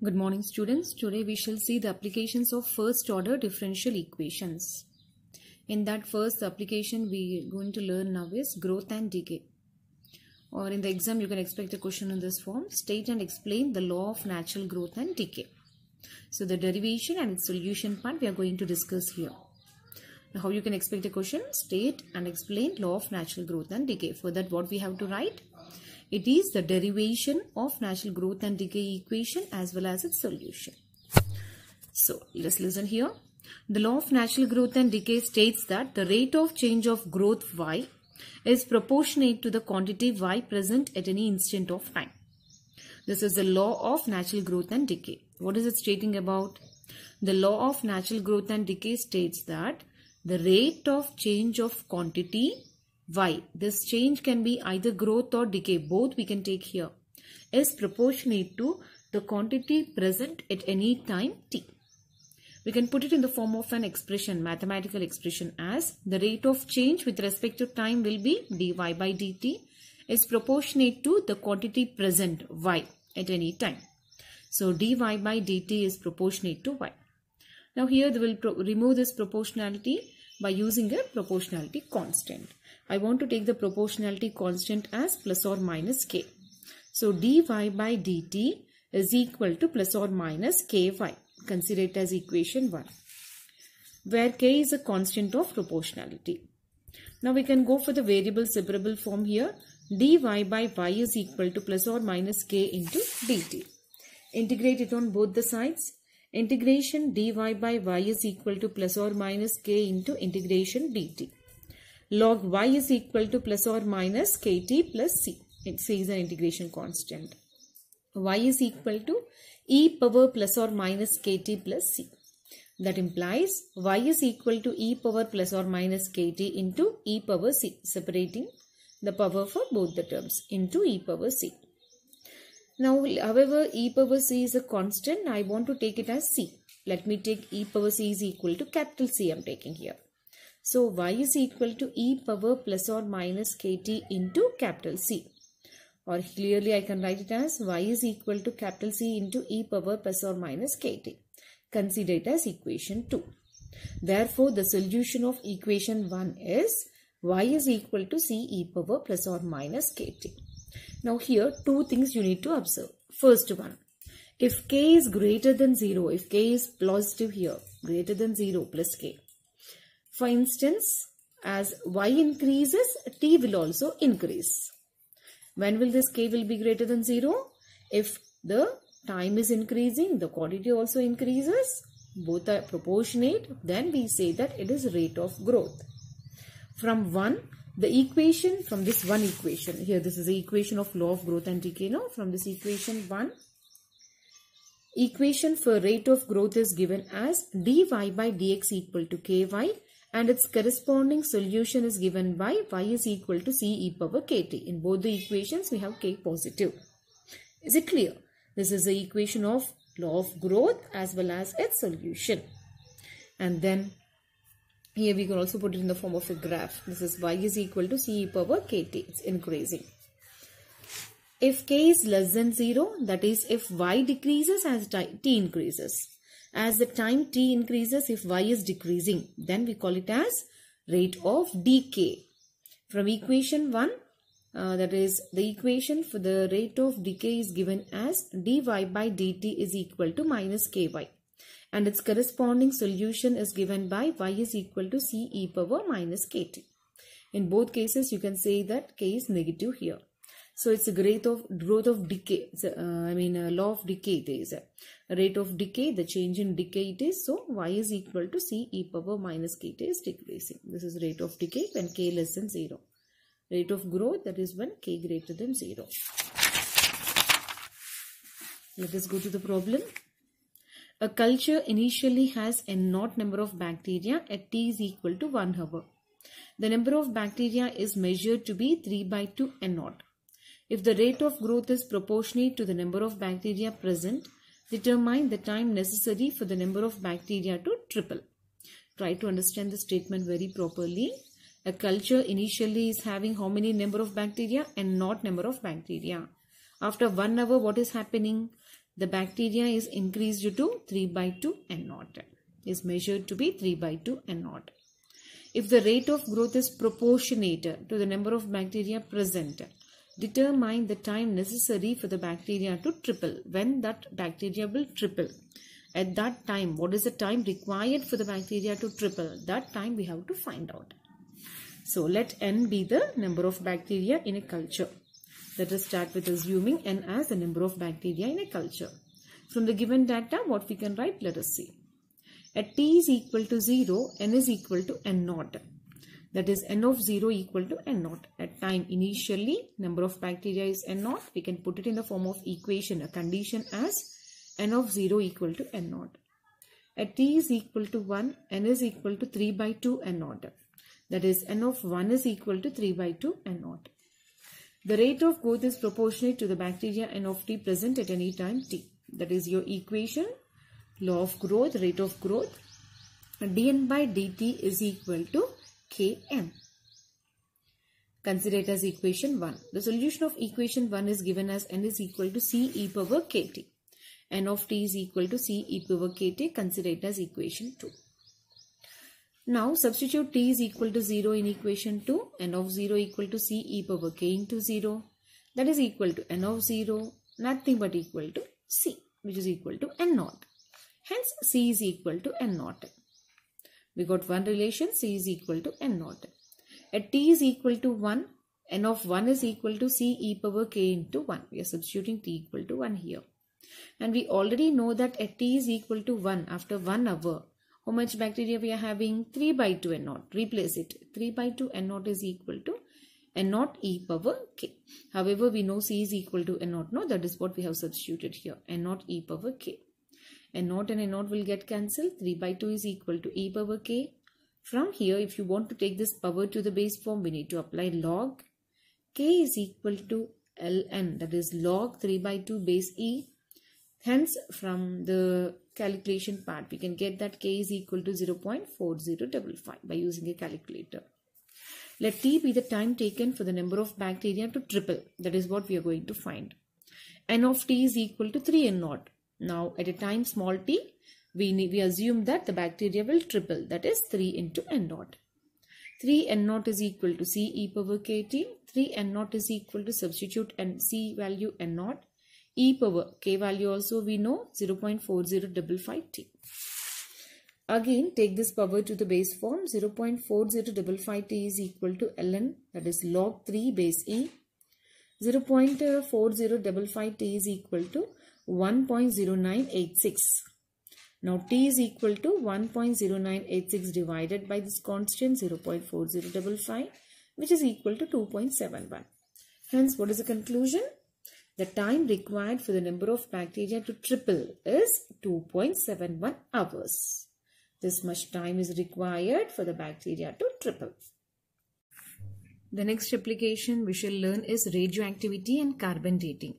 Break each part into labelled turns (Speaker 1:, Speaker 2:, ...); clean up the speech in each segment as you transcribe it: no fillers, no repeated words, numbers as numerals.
Speaker 1: Good morning, students. Today we shall see the applications of first order differential equations. In that first application we are going to learn now is growth and decay. Or in the exam you can expect a question in this form. State and explain the law of natural growth and decay. So the derivation and its solution part we are going to discuss here. Now how you can expect a question? State and explain law of natural growth and decay. For that what we have to write? It is the derivation of natural growth and decay equation as well as its solution. So let's listen here. The law of natural growth and decay states that the rate of change of growth y is proportionate to the quantity y present at any instant of time. This is the law of natural growth and decay. What is it stating about? The law of natural growth and decay states that the rate of change of quantity y, this change can be either growth or decay, both we can take here, is proportionate to the quantity present at any time t. We can put it in the form of an expression, mathematical expression, as the rate of change with respect to time will be dy by dt is proportionate to the quantity present y at any time. So dy by dt is proportionate to y. Now here we will remove this proportionality by using a proportionality constant. I want to take the proportionality constant as plus or minus k. So dy by dt is equal to plus or minus ky. Consider it as equation 1, where k is a constant of proportionality. Now we can go for the variable separable form here. Dy by y is equal to plus or minus k into dt. Integrate it on both the sides. Integration dy by y is equal to plus or minus k into integration dt. Log y is equal to plus or minus kt plus c. It says an integration constant. Y is equal to e power plus or minus kt plus c. That implies y is equal to e power plus or minus kt into e power c. Separating the power for both the terms into e power c. Now, however, e power c is a constant. I want to take it as c. Let me take e power c is equal to capital C I am taking here. So, y is equal to e power plus or minus kt into capital C. Or clearly I can write it as y is equal to capital C into e power plus or minus kt. Consider it as equation 2. Therefore, the solution of equation 1 is y is equal to c e power plus or minus kt. Now here two things you need to observe. First one, if k is greater than 0, if k is positive here, greater than 0 plus k. For instance, as y increases, t will also increase. When will this k will be greater than 0? If the time is increasing, the quantity also increases, both are proportionate, then we say that it is rate of growth. From 1, the equation, from this one equation, here this is the equation of law of growth and decay. Now, from this equation 1, equation for rate of growth is given as dy by dx equal to ky, and its corresponding solution is given by y is equal to c e power kt. In both the equations, we have k positive. Is it clear? This is the equation of law of growth as well as its solution. And then here we can also put it in the form of a graph. This is y is equal to c e power kt. It's increasing. If k is less than 0, that is if y decreases as t increases. As the time t increases, if y is decreasing, then we call it as rate of decay. From equation 1, that is the equation for the rate of decay is given as dy by dt is equal to minus ky. And its corresponding solution is given by y is equal to c e power minus kt. In both cases, you can say that k is negative here. So it's a rate of growth of decay. Law of decay. There is a rate of decay. The change in decay it is. So y is equal to c e power minus kt is decreasing. This is rate of decay when k less than 0. Rate of growth, that is when k greater than 0. Let us go to the problem. A culture initially has n naught number of bacteria at t is equal to 1 hour. The number of bacteria is measured to be 3 by 2 n naught. If the rate of growth is proportionate to the number of bacteria present, determine the time necessary for the number of bacteria to triple. Try to understand the statement very properly. A culture initially is having how many number of bacteria? N naught number of bacteria. After 1 hour, what is happening? the bacteria is increased to 3/2 N0, is measured to be 3/2 N0. If the rate of growth is proportionate to the number of bacteria present, determine the time necessary for the bacteria to triple. When that bacteria will triple, at that time, what is the time required for the bacteria to triple? That time we have to find out. So let N be the number of bacteria in a culture. Let us start with assuming N as the number of bacteria in a culture. From the given data, what we can write? Let us see. At t is equal to 0, N is equal to N0. That is N of 0 equal to N0. At time initially, number of bacteria is N0. We can put it in the form of equation, a condition as N of 0 equal to N0. At t is equal to 1, N is equal to 3/2 N0. That is N of 1 is equal to 3/2 N0. The rate of growth is proportionate to the bacteria N of t present at any time t. That is your equation, law of growth, rate of growth. dN by dt is equal to Km. Consider it as equation 1. The solution of equation 1 is given as N is equal to C e power kt. N of t is equal to C e power kt. Consider it as equation 2. Now substitute t is equal to 0 in equation 2. N of 0 equal to C e power k into 0. That is equal to N of 0. Nothing but equal to C, which is equal to N0. Hence C is equal to N0. We got one relation, C is equal to N0. At t is equal to 1, N of 1 is equal to C e power k into 1. We are substituting t equal to 1 here. And we already know that at t is equal to 1 after 1 hour, how much bacteria we are having? 3/2 N0. Replace it. 3/2 N0 is equal to N0 e power k. However, we know C is equal to N0. No, that is what we have substituted here. N0 e power k. N0 and N0 will get cancelled. 3/2 is equal to e power k. From here, if you want to take this power to the base form, we need to apply log. K is equal to ln. That is log 3/2 base e. Hence, from the calculation part, we can get that k is equal to 0.4055 by using a calculator. Let t be the time taken for the number of bacteria to triple. That is what we are going to find. N of t is equal to 3 N0. Now, at a time small t, we assume that the bacteria will triple. That is 3 into N0. 3 N0 is equal to C e power kt. 3 N0 is equal to substitute and C value N0. E power k value also we know 0.4055 t. Again, take this power to the base form. 0.4055 t is equal to ln, that is log 3 base e. 0.4055 t is equal to 1.0986. Now t is equal to 1.0986 divided by this constant 0.4055, which is equal to 2.71. Hence, what is the conclusion? The time required for the number of bacteria to triple is 2.71 hours. This much time is required for the bacteria to triple. The next application we shall learn is radioactivity and carbon dating.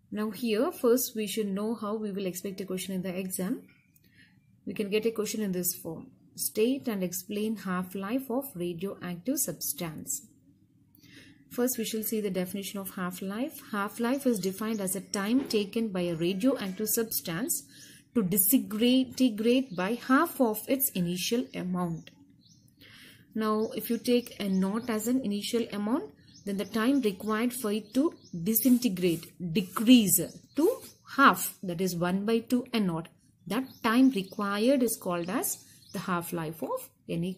Speaker 1: Now here, first we should know how we will expect a question in the exam. We can get a question in this form. State and explain half-life of radioactive substance. First, we shall see the definition of half-life. Half-life is defined as a time taken by a radioactive substance to disintegrate by half of its initial amount. Now, if you take a naught as an initial amount, then the time required for it to disintegrate, decrease to half, that is 1/2 N0. That time required is called as the half-life of any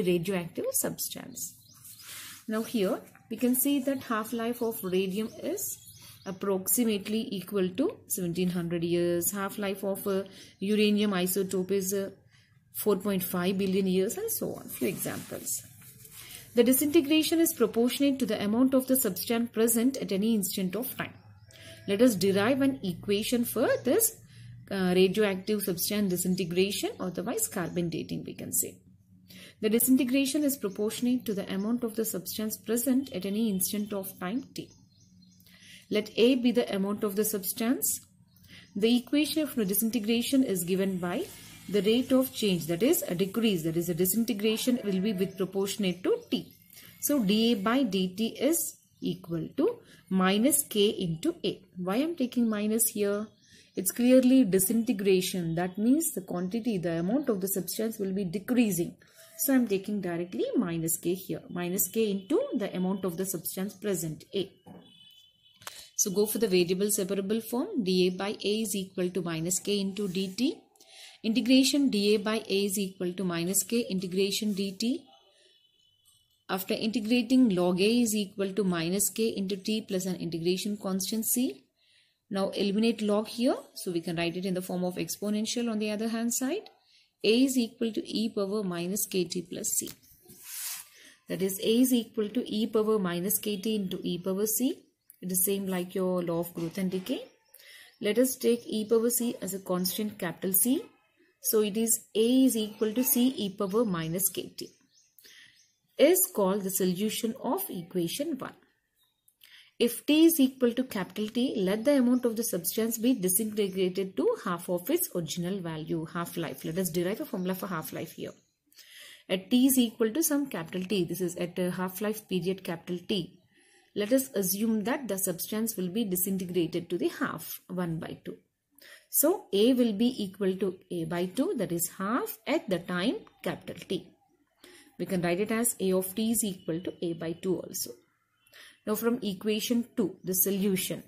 Speaker 1: radioactive substance. Now here we can see that half-life of radium is approximately equal to 1700 years. Half-life of uranium isotope is 4.5 billion years and so on. Few examples. The disintegration is proportionate to the amount of the substance present at any instant of time. Let us derive an equation for this radioactive substance disintegration, otherwise carbon dating we can say. The disintegration is proportionate to the amount of the substance present at any instant of time t. Let A be the amount of the substance. The equation of the disintegration is given by the rate of change, that is a decrease, that is a disintegration will be with proportionate to t. So dA by dt is equal to minus K into A. Why I'm taking minus here? It's clearly disintegration. That means the quantity, the amount of the substance will be decreasing. So I'm taking directly minus K here. Minus K into the amount of the substance present, A. So go for the variable separable form. dA by A is equal to minus K into dt. Integration dA by A is equal to minus K integration dt. After integrating, log A is equal to minus K into T plus an integration constant C. Now eliminate log here. So we can write it in the form of exponential on the other hand side. A is equal to e power minus kt plus c. That is, A is equal to e power minus kt into e power c. It is same like your law of growth and decay. Let us take e power c as a constant capital C. So it is A is equal to c e power minus kt. Is called the solution of equation 1. If T is equal to capital T, let the amount of the substance be disintegrated to half of its original value, half-life. Let us derive a formula for half-life here. At T is equal to some capital T, this is at a half-life period capital T. Let us assume that the substance will be disintegrated to the half, 1 by 2. So A will be equal to A by 2, that is half at the time capital T. We can write it as A of T is equal to A by 2 also. Now from equation 2, the solution,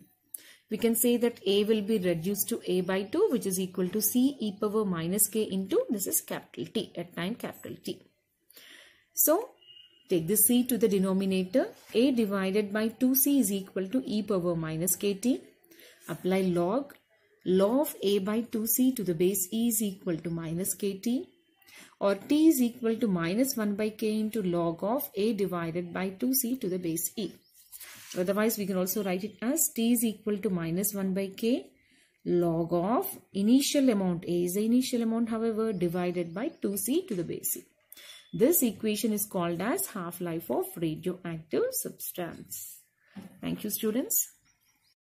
Speaker 1: we can say that A will be reduced to A by 2, which is equal to C e power minus K into, this is capital T, at time capital T. So take the C to the denominator. A divided by 2C is equal to e power minus KT. Apply log. Log of A by 2C to the base E is equal to minus KT. Or T is equal to minus 1 by K into log of A divided by 2C to the base E. Otherwise, we can also write it as T is equal to minus 1 by K log of initial amount, A is the initial amount, however, divided by 2C to the base E. This equation is called as half-life of radioactive substance. Thank you, students.